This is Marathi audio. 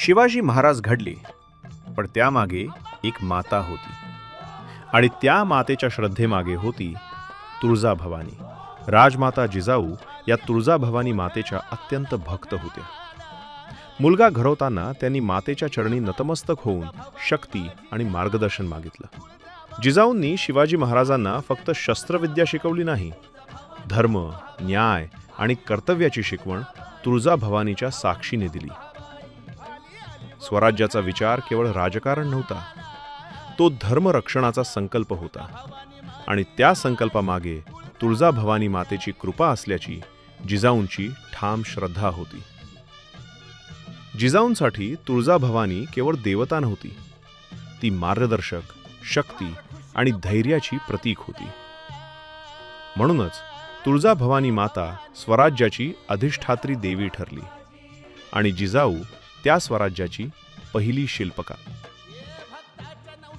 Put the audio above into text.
शिवाजी महाराज घडले, पण त्यामागे एक माता होती आणि त्या मातेच्या श्रद्धेमागे होती तुळजाभवानी. राजमाता जिजाऊ या तुळजाभवानी मातेच्या अत्यंत भक्त होत्या. मुलगा घडवताना त्यांनी मातेच्या चरणी नतमस्तक होऊन शक्ती आणि मार्गदर्शन मागितलं. जिजाऊंनी शिवाजी महाराजांना फक्त शस्त्रविद्या शिकवली नाही, धर्म, न्याय आणि कर्तव्याची शिकवण तुळजाभवानीच्या साक्षीने दिली. स्वराज्याचा विचार केवळ राजकारण नव्हता, तो धर्मरक्षणाचा संकल्प होता आणि त्या संकल्पामागे तुळजाभवानी मातेची कृपा असल्याची जिजाऊंची ठाम श्रद्धा होती. जिजाऊंसाठी तुळजाभवानी केवळ देवता नव्हती, ती मार्गदर्शक, शक्ती आणि धैर्याची प्रतीक होती. म्हणूनच तुळजाभवानी माता स्वराज्याची अधिष्ठात्री देवी ठरली आणि जिजाऊ त्या स्वराज्याची पहिली शिल्पकार.